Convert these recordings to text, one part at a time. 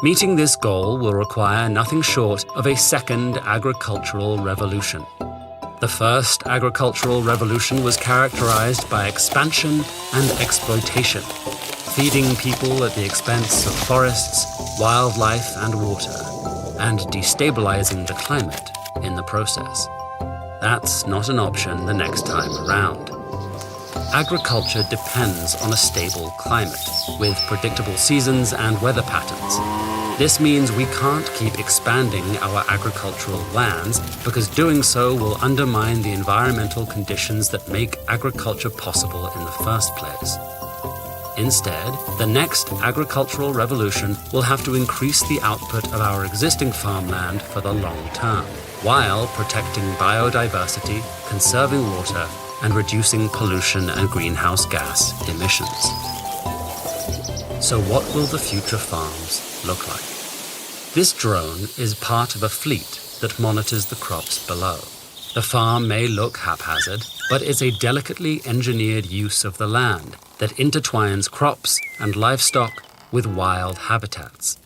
Meeting this goal will require nothing short of a second agricultural revolution. The first agricultural revolution was characterized by expansion and exploitation, feeding people at the expense of forests, wildlife, and water, and destabilizing the climate in the process. That's not an option the next time around. Agriculture depends on a stable climate, with predictable seasons and weather patterns. This means we can't keep expanding our agricultural lands because doing so will undermine the environmental conditions that make agriculture possible in the first place. Instead, the next agricultural revolution will have to increase the output of our existing farmland for the long term, while protecting biodiversity, conserving water, and reducing pollution and greenhouse gas emissions. So what will the future farms look like? This drone is part of a fleet that monitors the crops below. The farm may look haphazard, but it's a delicately engineered use of the land that intertwines crops and livestock with wild habitats.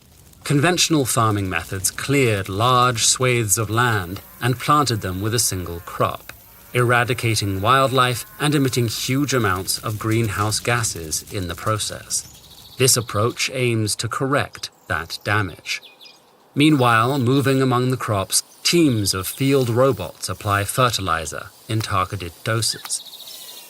Conventional farming methods cleared large swathes of land and planted them with a single crop, eradicating wildlife and emitting huge amounts of greenhouse gases in the process. This approach aims to correct that damage. Meanwhile, moving among the crops, teams of field robots apply fertilizer in targeted doses.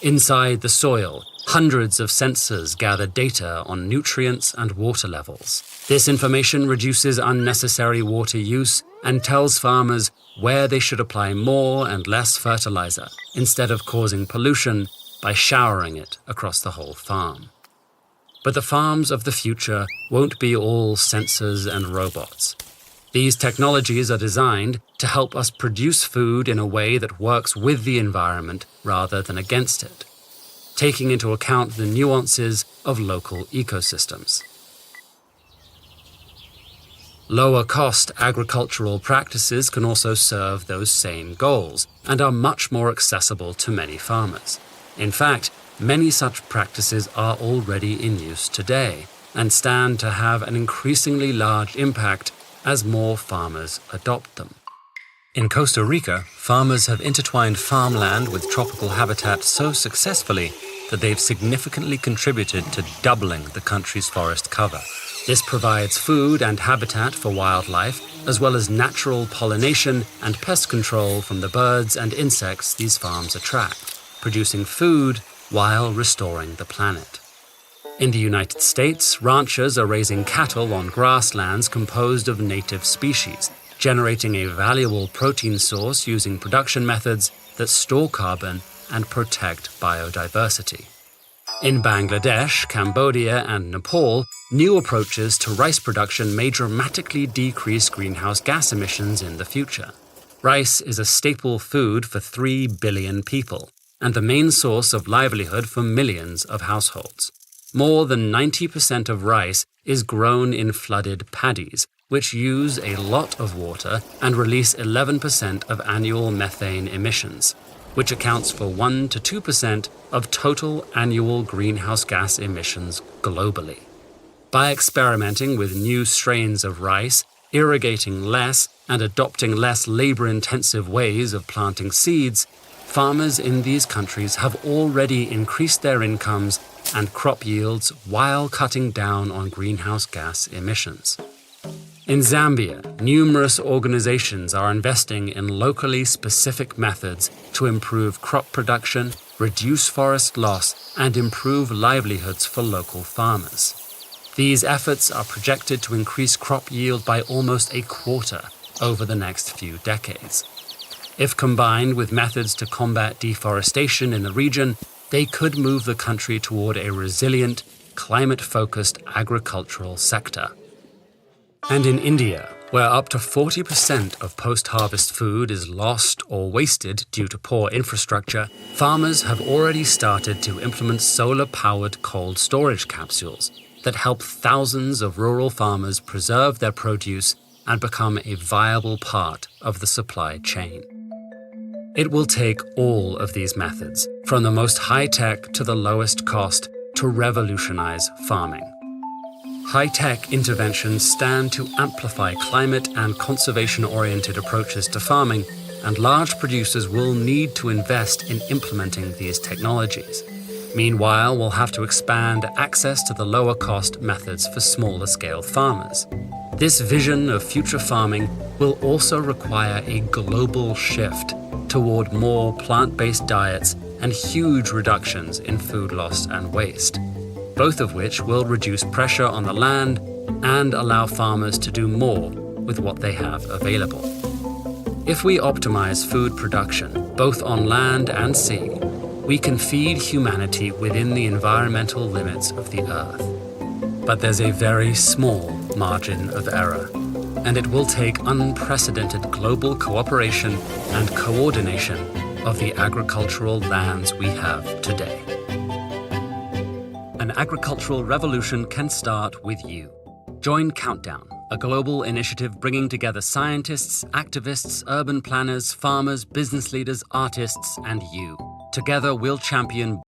Inside the soil, hundreds of sensors gather data on nutrients and water levels. This information reduces unnecessary water use and tells farmers where they should apply more and less fertilizer, instead of causing pollution by showering it across the whole farm. But the farms of the future won't be all sensors and robots. These technologies are designed to help us produce food in a way that works with the environment rather than against it, taking into account the nuances of local ecosystems. Lower-cost agricultural practices can also serve those same goals and are much more accessible to many farmers. In fact, many such practices are already in use today and stand to have an increasingly large impact as more farmers adopt them. In Costa Rica, farmers have intertwined farmland with tropical habitat so successfully that they've significantly contributed to doubling the country's forest cover. This provides food and habitat for wildlife, as well as natural pollination and pest control from the birds and insects these farms attract, producing food while restoring the planet. In the United States, ranchers are raising cattle on grasslands composed of native species, generating a valuable protein source using production methods that store carbon and protect biodiversity. In Bangladesh, Cambodia, and Nepal, new approaches to rice production may dramatically decrease greenhouse gas emissions in the future. Rice is a staple food for 3 billion people, and the main source of livelihood for millions of households. More than 90% of rice is grown in flooded paddies, which use a lot of water and release 11% of annual methane emissions, which accounts for 1 to 2% of total annual greenhouse gas emissions globally. By experimenting with new strains of rice, irrigating less, and adopting less labor-intensive ways of planting seeds, farmers in these countries have already increased their incomes and crop yields while cutting down on greenhouse gas emissions. In Zambia, numerous organizations are investing in locally specific methods to improve crop production, reduce forest loss, and improve livelihoods for local farmers. These efforts are projected to increase crop yield by almost a quarter over the next few decades. If combined with methods to combat deforestation in the region, they could move the country toward a resilient, climate-focused agricultural sector. And in India, where up to 40% of post-harvest food is lost or wasted due to poor infrastructure, farmers have already started to implement solar-powered cold storage capsules that help thousands of rural farmers preserve their produce and become a viable part of the supply chain. It will take all of these methods, from the most high-tech to the lowest cost, to revolutionize farming. High-tech interventions stand to amplify climate and conservation-oriented approaches to farming, and large producers will need to invest in implementing these technologies. Meanwhile, we'll have to expand access to the lower-cost methods for smaller-scale farmers. This vision of future farming will also require a global shift toward more plant-based diets and huge reductions in food loss and waste, both of which will reduce pressure on the land and allow farmers to do more with what they have available. If we optimize food production, both on land and sea, we can feed humanity within the environmental limits of the Earth. But there's a very small margin of error, and it will take unprecedented global cooperation and coordination of the agricultural lands we have today. An agricultural revolution can start with you. Join Countdown, a global initiative bringing together scientists, activists, urban planners, farmers, business leaders, artists, and you. Together, we'll champion